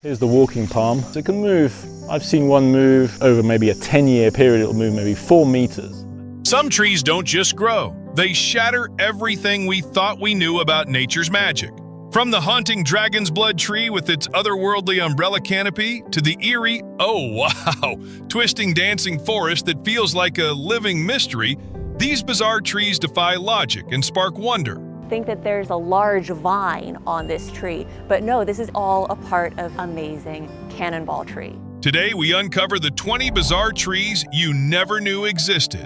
Here's the walking palm. So it can move. I've seen one move over maybe a 10-year period. It'll move maybe 4 meters. Some trees don't just grow. They shatter everything we thought we knew about nature's magic. From the haunting dragon's blood tree with its otherworldly umbrella canopy to the eerie, oh wow, twisting dancing forest that feels like a living mystery, these bizarre trees defy logic and spark wonder. Think that there's a large vine on this tree, but no, this is all a part of amazing Cannonball Tree. Today we uncover the 20 bizarre trees you never knew existed.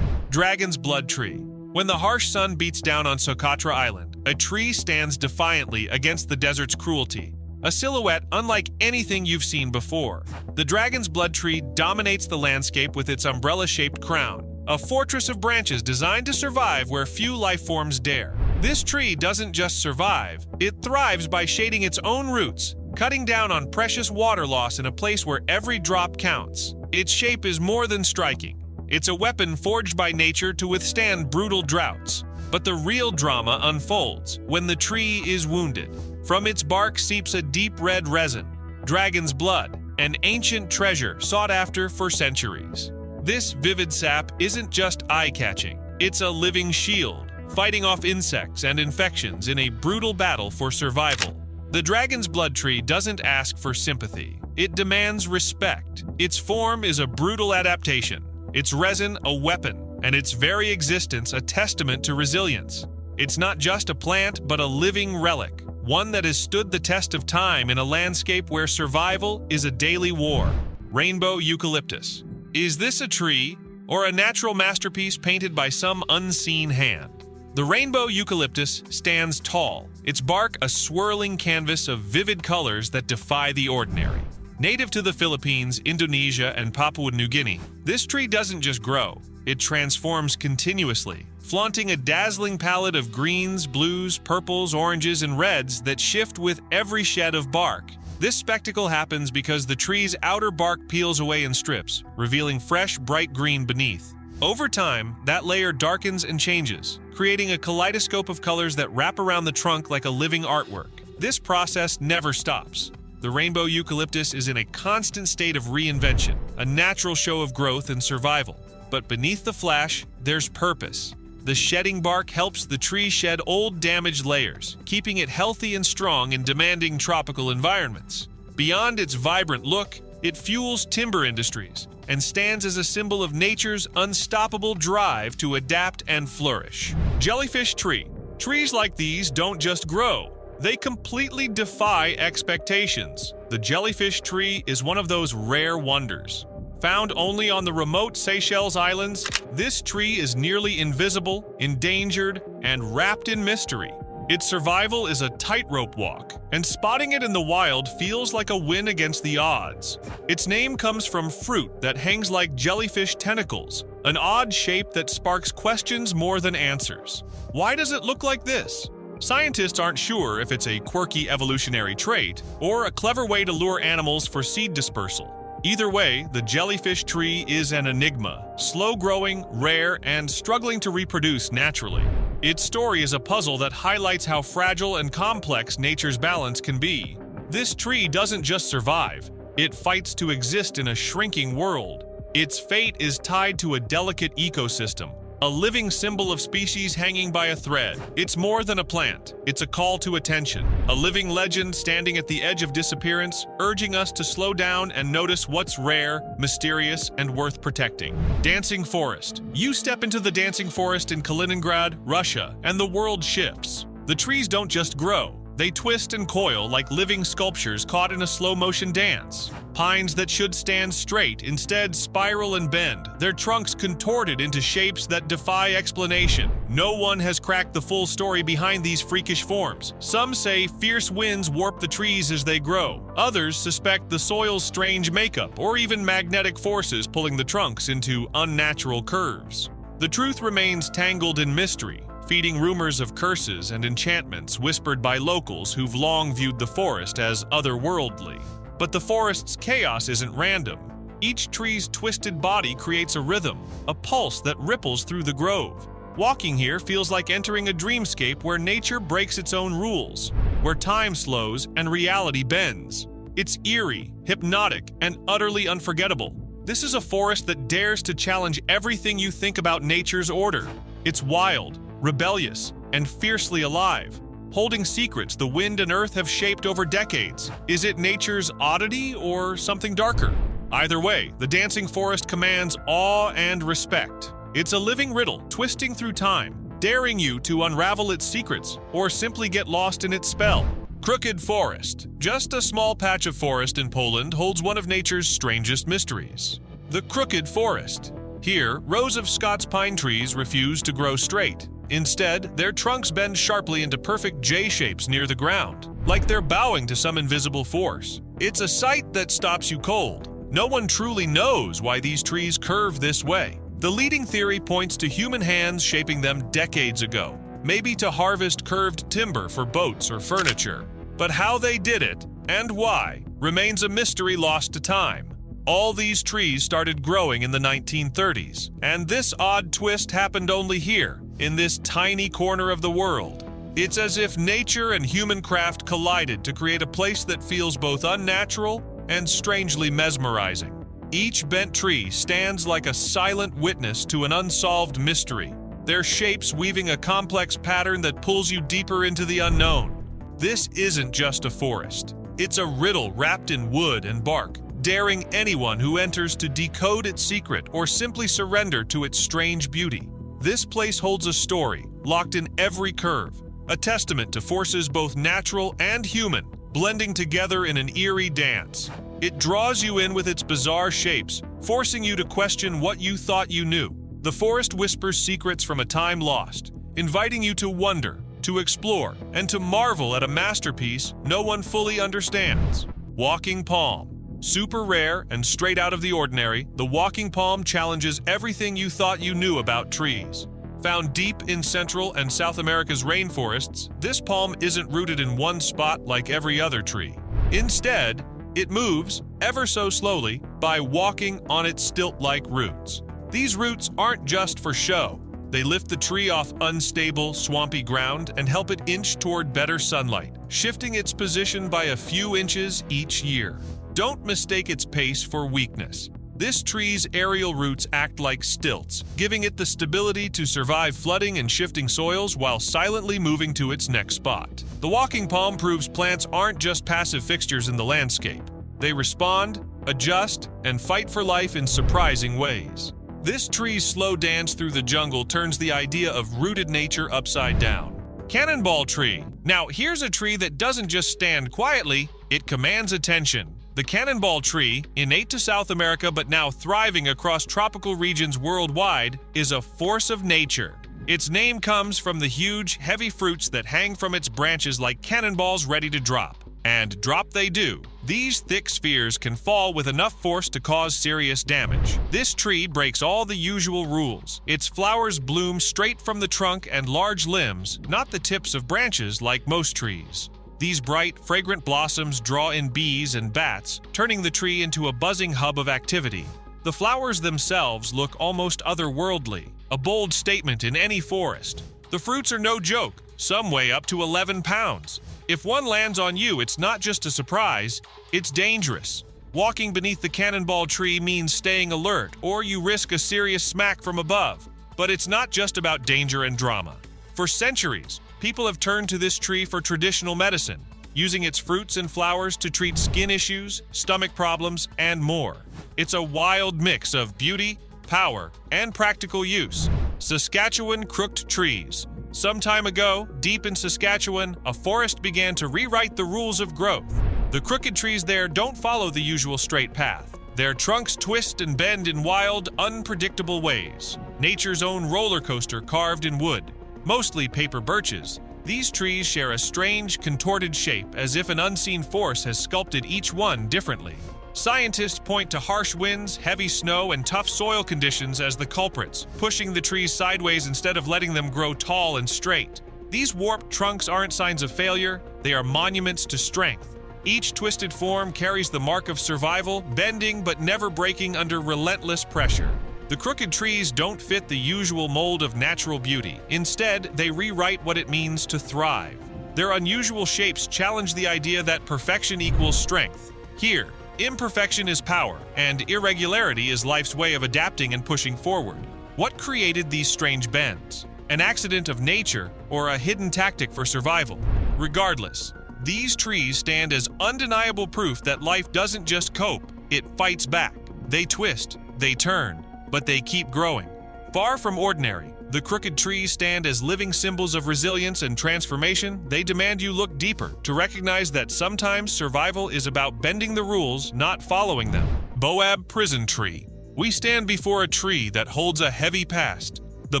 Dragon's blood tree. When the harsh sun beats down on Socotra Island, a tree stands defiantly against the desert's cruelty, a silhouette unlike anything you've seen before. The dragon's blood tree dominates the landscape with its umbrella-shaped crown, a fortress of branches designed to survive where few life forms dare. This tree doesn't just survive, it thrives by shading its own roots, cutting down on precious water loss in a place where every drop counts. Its shape is more than striking. It's a weapon forged by nature to withstand brutal droughts. But the real drama unfolds when the tree is wounded. From its bark seeps a deep red resin, dragon's blood, an ancient treasure sought after for centuries. This vivid sap isn't just eye-catching, it's a living shield, fighting off insects and infections in a brutal battle for survival. The dragon's blood tree doesn't ask for sympathy, it demands respect. Its form is a brutal adaptation, its resin a weapon, and its very existence a testament to resilience. It's not just a plant, but a living relic, one that has stood the test of time in a landscape where survival is a daily war. Rainbow Eucalyptus. Is this a tree or a natural masterpiece painted by some unseen hand? The rainbow eucalyptus stands tall, its bark a swirling canvas of vivid colors that defy the ordinary. Native to the Philippines, Indonesia, and Papua New Guinea, this tree doesn't just grow, it transforms continuously, flaunting a dazzling palette of greens, blues, purples, oranges, and reds that shift with every shed of bark. This spectacle happens because the tree's outer bark peels away in strips, revealing fresh, bright green beneath. Over time, that layer darkens and changes, creating a kaleidoscope of colors that wrap around the trunk like a living artwork. This process never stops. The rainbow eucalyptus is in a constant state of reinvention, a natural show of growth and survival. But beneath the flash, there's purpose. The shedding bark helps the tree shed old damaged layers, keeping it healthy and strong in demanding tropical environments. Beyond its vibrant look, it fuels timber industries and stands as a symbol of nature's unstoppable drive to adapt and flourish. Jellyfish Tree. Trees like these don't just grow, they completely defy expectations. The jellyfish tree is one of those rare wonders. Found only on the remote Seychelles Islands, this tree is nearly invisible, endangered, and wrapped in mystery. Its survival is a tightrope walk, and spotting it in the wild feels like a win against the odds. Its name comes from fruit that hangs like jellyfish tentacles, an odd shape that sparks questions more than answers. Why does it look like this? Scientists aren't sure if it's a quirky evolutionary trait or a clever way to lure animals for seed dispersal. Either way, the jellyfish tree is an enigma, slow-growing, rare, and struggling to reproduce naturally. Its story is a puzzle that highlights how fragile and complex nature's balance can be. This tree doesn't just survive, it fights to exist in a shrinking world. Its fate is tied to a delicate ecosystem, a living symbol of species hanging by a thread. It's more than a plant, it's a call to attention, a living legend standing at the edge of disappearance, urging us to slow down and notice what's rare, mysterious, and worth protecting. Dancing Forest. You step into the dancing forest in Kaliningrad, Russia, and the world shifts. The trees don't just grow, they twist and coil like living sculptures caught in a slow-motion dance. Pines that should stand straight instead spiral and bend, their trunks contorted into shapes that defy explanation. No one has cracked the full story behind these freakish forms. Some say fierce winds warp the trees as they grow. Others suspect the soil's strange makeup or even magnetic forces pulling the trunks into unnatural curves. The truth remains tangled in mystery, feeding rumors of curses and enchantments whispered by locals who've long viewed the forest as otherworldly. But the forest's chaos isn't random. Each tree's twisted body creates a rhythm, a pulse that ripples through the grove. Walking here feels like entering a dreamscape where nature breaks its own rules. where time slows and reality bends. It's eerie, hypnotic, and utterly unforgettable. This is a forest that dares to challenge everything you think about nature's order. It's wild, rebellious, and fiercely alive, holding secrets the wind and earth have shaped over decades. Is it nature's oddity or something darker? Either way, the dancing forest commands awe and respect. It's a living riddle, twisting through time, daring you to unravel its secrets or simply get lost in its spell. Crooked Forest. Just a small patch of forest in Poland holds one of nature's strangest mysteries. The Crooked Forest. Here, rows of Scots pine trees refuse to grow straight. Instead, their trunks bend sharply into perfect J shapes near the ground, like they're bowing to some invisible force. It's a sight that stops you cold. No one truly knows why these trees curve this way. The leading theory points to human hands shaping them decades ago, maybe to harvest curved timber for boats or furniture. But how they did it, and why, remains a mystery lost to time. All these trees started growing in the 1930s, and this odd twist happened only here, in this tiny corner of the world. It's as if nature and human craft collided to create a place that feels both unnatural and strangely mesmerizing. Each bent tree stands like a silent witness to an unsolved mystery, their shapes weaving a complex pattern that pulls you deeper into the unknown. This isn't just a forest. It's a riddle wrapped in wood and bark, daring anyone who enters to decode its secret or simply surrender to its strange beauty. This place holds a story, locked in every curve, a testament to forces both natural and human, blending together in an eerie dance. It draws you in with its bizarre shapes, forcing you to question what you thought you knew. The forest whispers secrets from a time lost, inviting you to wonder, to explore, and to marvel at a masterpiece no one fully understands. Walking Palm. Super rare and straight out of the ordinary, the walking palm challenges everything you thought you knew about trees. Found deep in Central and South America's rainforests, this palm isn't rooted in one spot like every other tree. Instead, it moves, ever so slowly, by walking on its stilt-like roots. These roots aren't just for show. They lift the tree off unstable, swampy ground and help it inch toward better sunlight, shifting its position by a few inches each year. Don't mistake its pace for weakness. This tree's aerial roots act like stilts, giving it the stability to survive flooding and shifting soils while silently moving to its next spot. The walking palm proves plants aren't just passive fixtures in the landscape. They respond, adjust, and fight for life in surprising ways. This tree's slow dance through the jungle turns the idea of rooted nature upside down. Cannonball Tree. Now, here's a tree that doesn't just stand quietly, it commands attention. The Cannonball Tree, innate to South America but now thriving across tropical regions worldwide, is a force of nature. Its name comes from the huge, heavy fruits that hang from its branches like cannonballs ready to drop. And drop they do. These thick spheres can fall with enough force to cause serious damage. This tree breaks all the usual rules. Its flowers bloom straight from the trunk and large limbs, not the tips of branches like most trees. These bright, fragrant blossoms draw in bees and bats, turning the tree into a buzzing hub of activity. The flowers themselves look almost otherworldly, a bold statement in any forest. The fruits are no joke, some weigh up to 11 pounds. If one lands on you, it's not just a surprise, it's dangerous. Walking beneath the Cannonball Tree means staying alert, or you risk a serious smack from above. But it's not just about danger and drama. For centuries, people have turned to this tree for traditional medicine, using its fruits and flowers to treat skin issues, stomach problems, and more. It's a wild mix of beauty, power, and practical use. Saskatchewan crooked trees. Some time ago, deep in Saskatchewan, a forest began to rewrite the rules of growth. The crooked trees there don't follow the usual straight path. Their trunks twist and bend in wild, unpredictable ways. Nature's own roller coaster carved in wood. Mostly paper birches, these trees share a strange, contorted shape as if an unseen force has sculpted each one differently. Scientists point to harsh winds, heavy snow, and tough soil conditions as the culprits, pushing the trees sideways instead of letting them grow tall and straight. These warped trunks aren't signs of failure, they are monuments to strength. Each twisted form carries the mark of survival, bending but never breaking under relentless pressure. The crooked trees don't fit the usual mold of natural beauty. Instead, they rewrite what it means to thrive. Their unusual shapes challenge the idea that perfection equals strength. Here, imperfection is power, and irregularity is life's way of adapting and pushing forward. What created these strange bends? An accident of nature or a hidden tactic for survival? Regardless, these trees stand as undeniable proof that life doesn't just cope, it fights back. They twist, they turn, but they keep growing. Far from ordinary, the crooked trees stand as living symbols of resilience and transformation. They demand you look deeper to recognize that sometimes survival is about bending the rules, not following them. Boab Prison Tree. We stand before a tree that holds a heavy past. The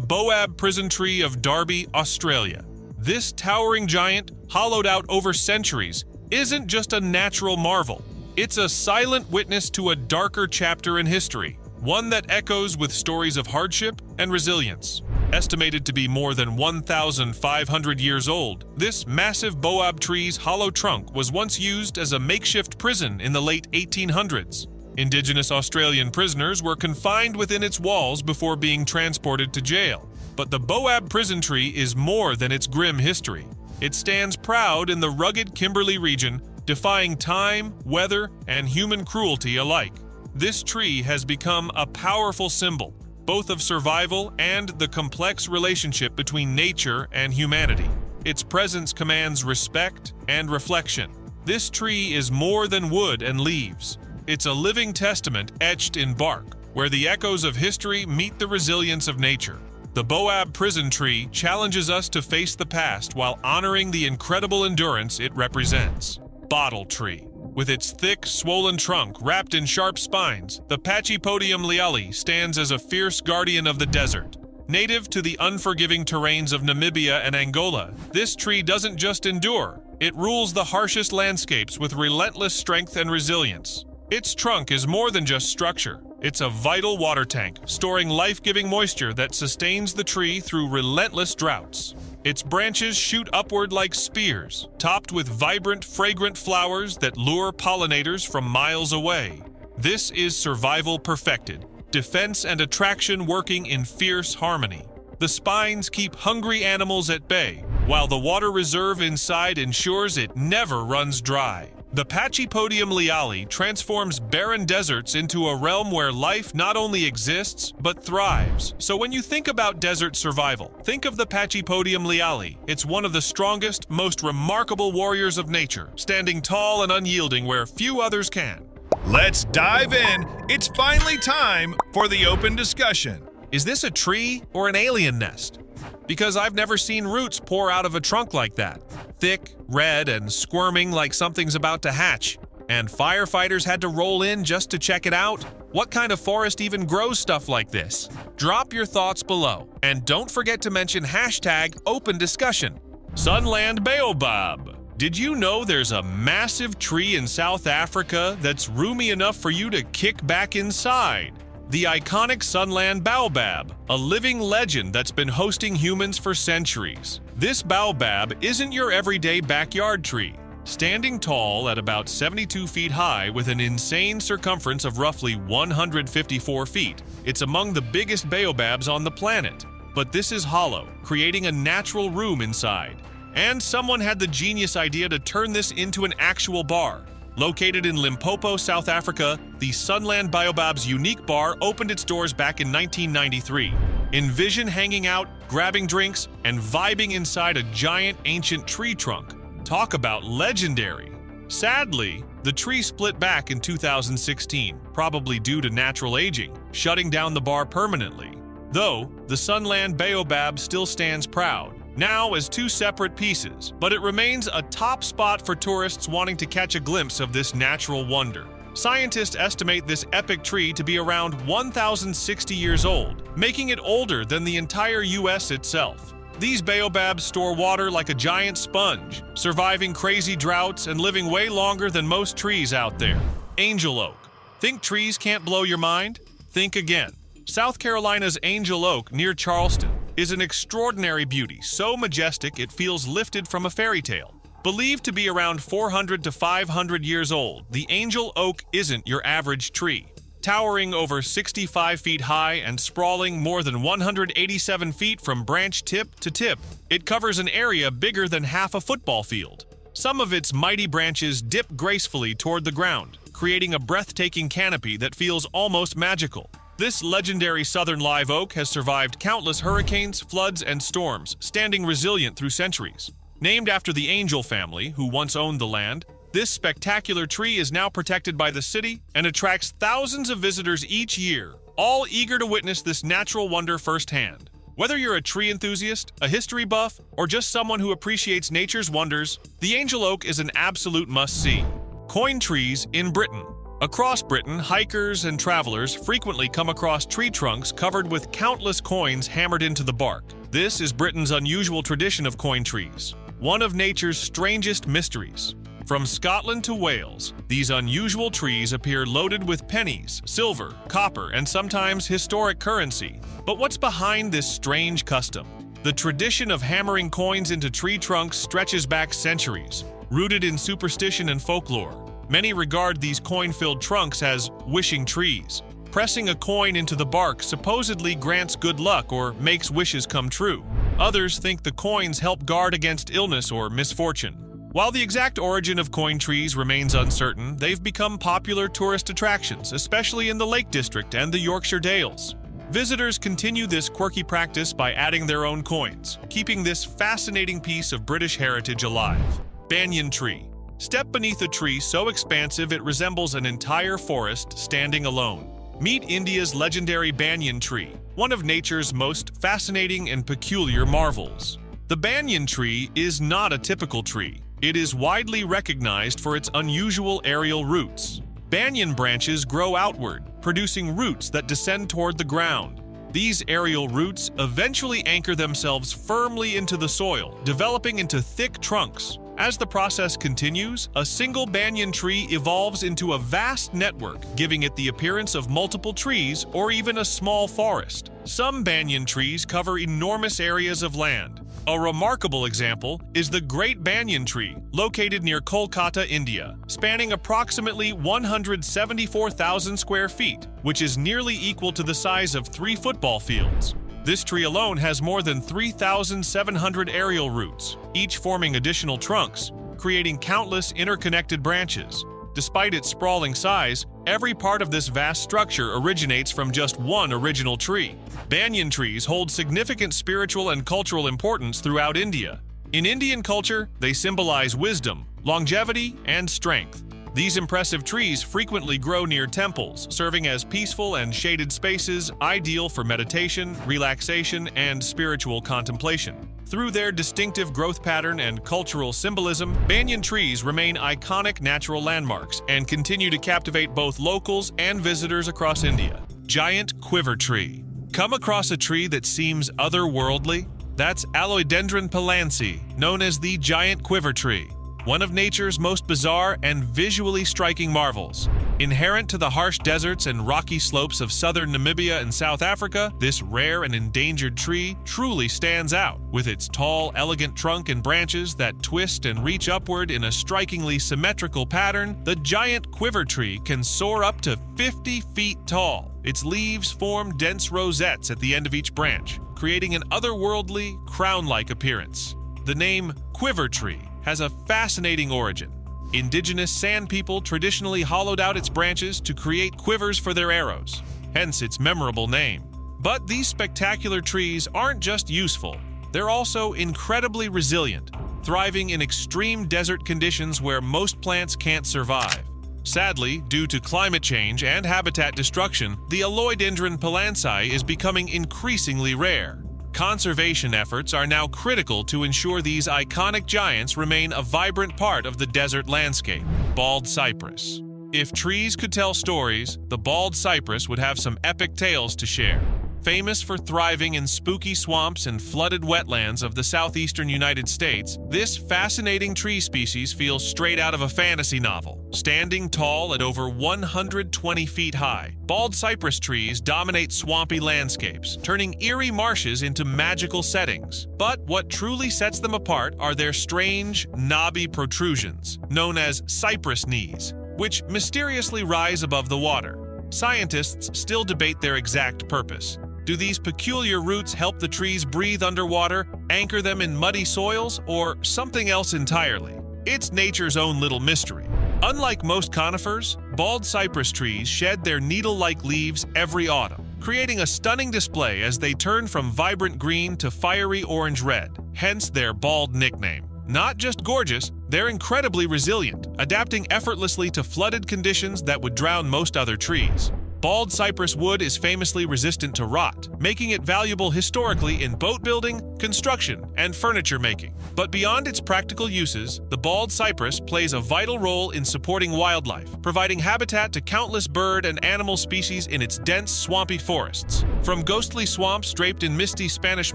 Boab Prison Tree of Derby, Australia. This towering giant, hollowed out over centuries, isn't just a natural marvel. It's a silent witness to a darker chapter in history, one that echoes with stories of hardship and resilience. Estimated to be more than 1,500 years old, this massive Boab tree's hollow trunk was once used as a makeshift prison in the late 1800s. Indigenous Australian prisoners were confined within its walls before being transported to jail. But the Boab prison tree is more than its grim history. It stands proud in the rugged Kimberley region, defying time, weather, and human cruelty alike. This tree has become a powerful symbol, both of survival and the complex relationship between nature and humanity. Its presence commands respect and reflection. This tree is more than wood and leaves. It's a living testament etched in bark, where the echoes of history meet the resilience of nature. The Boab prison tree challenges us to face the past while honoring the incredible endurance it represents. Bottle tree. With its thick, swollen trunk wrapped in sharp spines, the Patchup Leali stands as a fierce guardian of the desert. Native to the unforgiving terrains of Namibia and Angola, this tree doesn't just endure, it rules the harshest landscapes with relentless strength and resilience. Its trunk is more than just structure. It's a vital water tank, storing life-giving moisture that sustains the tree through relentless droughts. Its branches shoot upward like spears, topped with vibrant, fragrant flowers that lure pollinators from miles away. This is survival perfected, defense and attraction working in fierce harmony. The spines keep hungry animals at bay, while the water reserve inside ensures it never runs dry. The Patchup Leali transforms barren deserts into a realm where life not only exists, but thrives. So when you think about desert survival, think of the Patchup Leali. It's one of the strongest, most remarkable warriors of nature, standing tall and unyielding where few others can. Let's dive in. It's finally time for the open discussion. Is this a tree or an alien nest? Because I've never seen roots pour out of a trunk like that. Thick, red, and squirming like something's about to hatch. And firefighters had to roll in just to check it out? What kind of forest even grows stuff like this? Drop your thoughts below. And don't forget to mention #OpenDiscussion. Sunland Baobab. Did you know there's a massive tree in South Africa that's roomy enough for you to kick back inside? The iconic Sunland Baobab, a living legend that's been hosting humans for centuries. This baobab isn't your everyday backyard tree. Standing tall at about 72 feet high with an insane circumference of roughly 154 feet, it's among the biggest baobabs on the planet. But this is hollow, creating a natural room inside. And someone had the genius idea to turn this into an actual bar. Located in Limpopo, South Africa, the Sunland Baobab's unique bar opened its doors back in 1993. Envision hanging out, grabbing drinks, and vibing inside a giant ancient tree trunk. Talk about legendary. Sadly, the tree split back in 2016, probably due to natural aging, shutting down the bar permanently. Though, the Sunland Baobab still stands proud, now as two separate pieces, but it remains a top spot for tourists wanting to catch a glimpse of this natural wonder. Scientists estimate this epic tree to be around 1,060 years old, making it older than the entire US itself. These baobabs store water like a giant sponge, surviving crazy droughts and living way longer than most trees out there. Angel oak. Think trees can't blow your mind? Think again. South Carolina's Angel Oak near Charleston is an extraordinary beauty, so majestic it feels lifted from a fairy tale. Believed to be around 400 to 500 years old, the Angel Oak isn't your average tree. Towering over 65 feet high and sprawling more than 187 feet from branch tip to tip, it covers an area bigger than half a football field. Some of its mighty branches dip gracefully toward the ground, creating a breathtaking canopy that feels almost magical. This legendary southern live oak has survived countless hurricanes, floods, and storms, standing resilient through centuries. Named after the Angel family, who once owned the land, this spectacular tree is now protected by the city and attracts thousands of visitors each year, all eager to witness this natural wonder firsthand. Whether you're a tree enthusiast, a history buff, or just someone who appreciates nature's wonders, the Angel Oak is an absolute must-see. Coin trees in Britain. Across Britain, hikers and travelers frequently come across tree trunks covered with countless coins hammered into the bark. This is Britain's unusual tradition of coin trees, one of nature's strangest mysteries. From Scotland to Wales, these unusual trees appear loaded with pennies, silver, copper, and sometimes historic currency. But what's behind this strange custom? The tradition of hammering coins into tree trunks stretches back centuries, rooted in superstition and folklore. Many regard these coin-filled trunks as wishing trees. Pressing a coin into the bark supposedly grants good luck or makes wishes come true. Others think the coins help guard against illness or misfortune. While the exact origin of coin trees remains uncertain, they've become popular tourist attractions, especially in the Lake District and the Yorkshire Dales. Visitors continue this quirky practice by adding their own coins, keeping this fascinating piece of British heritage alive. Banyan Tree. Step beneath a tree so expansive it resembles an entire forest standing alone. Meet India's legendary Banyan Tree, one of nature's most fascinating and peculiar marvels. The banyan tree is not a typical tree. It is widely recognized for its unusual aerial roots. Banyan branches grow outward, producing roots that descend toward the ground. These aerial roots eventually anchor themselves firmly into the soil, developing into thick trunks. As the process continues, a single banyan tree evolves into a vast network, giving it the appearance of multiple trees or even a small forest. Some banyan trees cover enormous areas of land. A remarkable example is the Great Banyan Tree, located near Kolkata, India, spanning approximately 174,000 square feet, which is nearly equal to the size of 3 football fields. This tree alone has more than 3,700 aerial roots, each forming additional trunks, creating countless interconnected branches. Despite its sprawling size, every part of this vast structure originates from just one original tree. Banyan trees hold significant spiritual and cultural importance throughout India. In Indian culture, they symbolize wisdom, longevity, and strength. These impressive trees frequently grow near temples, serving as peaceful and shaded spaces ideal for meditation, relaxation, and spiritual contemplation. Through their distinctive growth pattern and cultural symbolism, banyan trees remain iconic natural landmarks and continue to captivate both locals and visitors across India. Giant Quiver Tree. Come across a tree that seems otherworldly? That's Aloidendron palansi, known as the Giant Quiver Tree, one of nature's most bizarre and visually striking marvels. Inherent to the harsh deserts and rocky slopes of southern Namibia and South Africa, this rare and endangered tree truly stands out. With its tall, elegant trunk and branches that twist and reach upward in a strikingly symmetrical pattern, the giant quiver tree can soar up to 50 feet tall. Its leaves form dense rosettes at the end of each branch, creating an otherworldly, crown-like appearance. The name Quiver Tree has a fascinating origin. Indigenous Sand people traditionally hollowed out its branches to create quivers for their arrows, hence its memorable name. But these spectacular trees aren't just useful, they're also incredibly resilient, thriving in extreme desert conditions where most plants can't survive. Sadly, due to climate change and habitat destruction, the Aloidendron palansi is becoming increasingly rare. Conservation efforts are now critical to ensure these iconic giants remain a vibrant part of the desert landscape. Bald cypress. If trees could tell stories, the bald cypress would have some epic tales to share. Famous for thriving in spooky swamps and flooded wetlands of the southeastern United States, this fascinating tree species feels straight out of a fantasy novel. Standing tall at over 120 feet high, bald cypress trees dominate swampy landscapes, turning eerie marshes into magical settings. But what truly sets them apart are their strange, knobby protrusions, known as cypress knees, which mysteriously rise above the water. scientists still debate their exact purpose. Do these peculiar roots help the trees breathe underwater, anchor them in muddy soils, or something else entirely? It's nature's own little mystery. Unlike most conifers, bald cypress trees shed their needle-like leaves every autumn, creating a stunning display as they turn from vibrant green to fiery orange-red, hence their bald nickname. Not just gorgeous, they're incredibly resilient, adapting effortlessly to flooded conditions that would drown most other trees. Bald cypress wood is famously resistant to rot, making it valuable historically in boat building, construction, and furniture making. But beyond its practical uses, the bald cypress plays a vital role in supporting wildlife, providing habitat to countless bird and animal species in its dense, swampy forests. From ghostly swamps draped in misty Spanish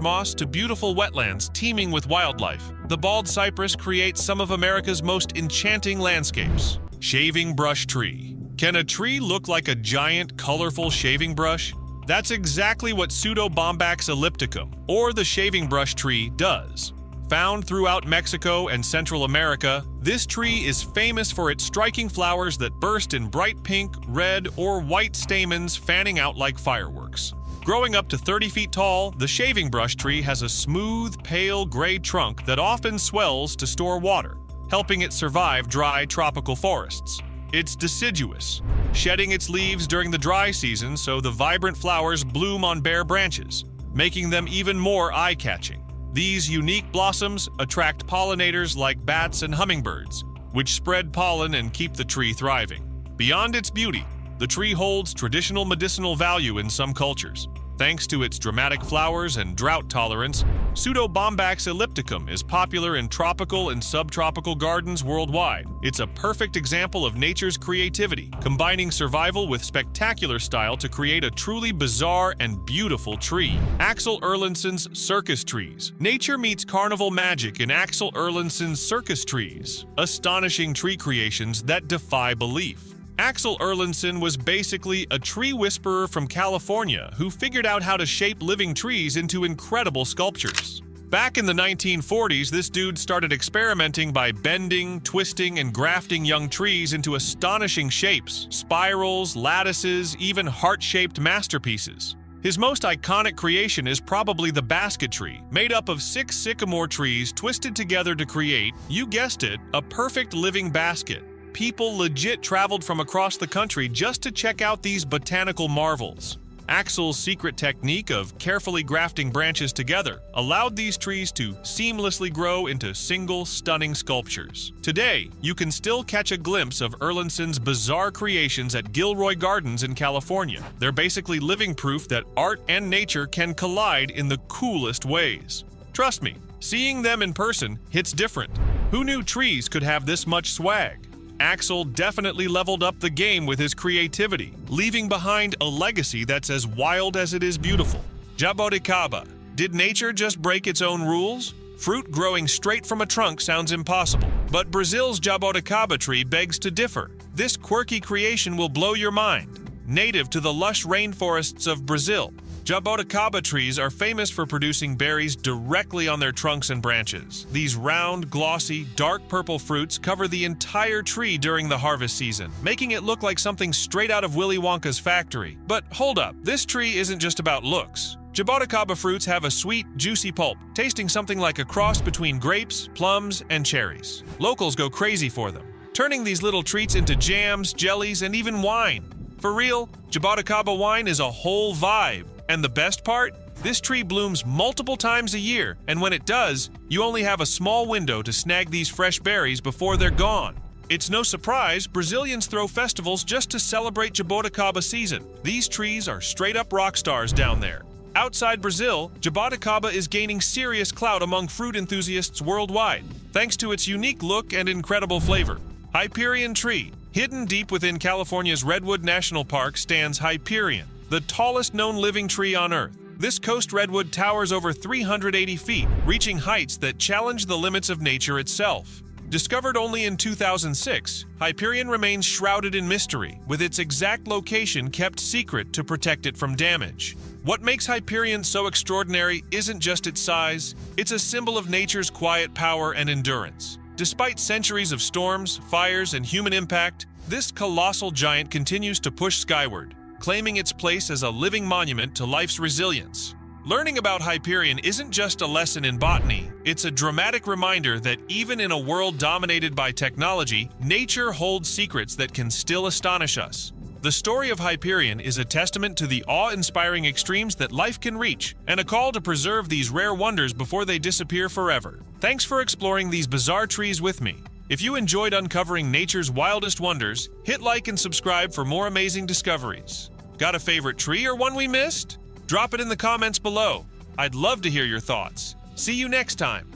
moss to beautiful wetlands teeming with wildlife, the bald cypress creates some of America's most enchanting landscapes. Shaving brush tree. Can a tree look like a giant, colorful shaving brush? That's exactly what Pseudobombax ellipticum, or the shaving brush tree, does. Found throughout Mexico and Central America, this tree is famous for its striking flowers that burst in bright pink, red, or white stamens fanning out like fireworks. Growing up to 30 feet tall, the shaving brush tree has a smooth, pale gray trunk that often swells to store water, helping it survive dry tropical forests. It's deciduous, shedding its leaves during the dry season so the vibrant flowers bloom on bare branches, making them even more eye-catching. These unique blossoms attract pollinators like bats and hummingbirds, which spread pollen and keep the tree thriving. Beyond its beauty, the tree holds traditional medicinal value in some cultures. Thanks to its dramatic flowers and drought tolerance, Pseudobombax ellipticum is popular in tropical and subtropical gardens worldwide. It's a perfect example of nature's creativity, combining survival with spectacular style to create a truly bizarre and beautiful tree. Axel Erlandsen's circus trees. Nature meets carnival magic in Axel Erlandsen's circus trees, astonishing tree creations that defy belief. Axel Erlandsen was basically a tree whisperer from California who figured out how to shape living trees into incredible sculptures. Back in the 1940s, this dude started experimenting by bending, twisting, and grafting young trees into astonishing shapes, spirals, lattices, even heart-shaped masterpieces. His most iconic creation is probably the basket tree, made up of 6 sycamore trees twisted together to create, you guessed it, a perfect living basket. People legit traveled from across the country just to check out these botanical marvels. Axel's secret technique of carefully grafting branches together allowed these trees to seamlessly grow into single, stunning sculptures. Today, you can still catch a glimpse of Erlandsen's bizarre creations at Gilroy Gardens in California. They're basically living proof that art and nature can collide in the coolest ways. Trust me, seeing them in person hits different. Who knew trees could have this much swag? Axel definitely leveled up the game with his creativity, leaving behind a legacy that's as wild as it is beautiful. Jaboticaba. Did nature just break its own rules? Fruit growing straight from a trunk sounds impossible, but Brazil's Jaboticaba tree begs to differ. This quirky creation will blow your mind. Native to the lush rainforests of Brazil, Jaboticaba trees are famous for producing berries directly on their trunks and branches. These round, glossy, dark purple fruits cover the entire tree during the harvest season, making it look like something straight out of Willy Wonka's factory. But hold up, this tree isn't just about looks. Jaboticaba fruits have a sweet, juicy pulp, tasting something like a cross between grapes, plums, and cherries. Locals go crazy for them, turning these little treats into jams, jellies, and even wine. For real, Jaboticaba wine is a whole vibe. And the best part? This tree blooms multiple times a year, and when it does, you only have a small window to snag these fresh berries before they're gone. It's no surprise Brazilians throw festivals just to celebrate Jaboticaba season. These trees are straight-up rock stars down there. Outside Brazil, Jaboticaba is gaining serious clout among fruit enthusiasts worldwide, thanks to its unique look and incredible flavor. Hyperion Tree. Hidden deep within California's Redwood National Park stands Hyperion, the tallest known living tree on Earth. This coast redwood towers over 380 feet, reaching heights that challenge the limits of nature itself. Discovered only in 2006, Hyperion remains shrouded in mystery, with its exact location kept secret to protect it from damage. What makes Hyperion so extraordinary isn't just its size, it's a symbol of nature's quiet power and endurance. Despite centuries of storms, fires, and human impact, this colossal giant continues to push skyward, claiming its place as a living monument to life's resilience. Learning about Hyperion isn't just a lesson in botany, it's a dramatic reminder that even in a world dominated by technology, nature holds secrets that can still astonish us. The story of Hyperion is a testament to the awe-inspiring extremes that life can reach, and a call to preserve these rare wonders before they disappear forever. Thanks for exploring these bizarre trees with me. If you enjoyed uncovering nature's wildest wonders, hit like and subscribe for more amazing discoveries. Got a favorite tree or one we missed? Drop it in the comments below. I'd love to hear your thoughts. See you next time.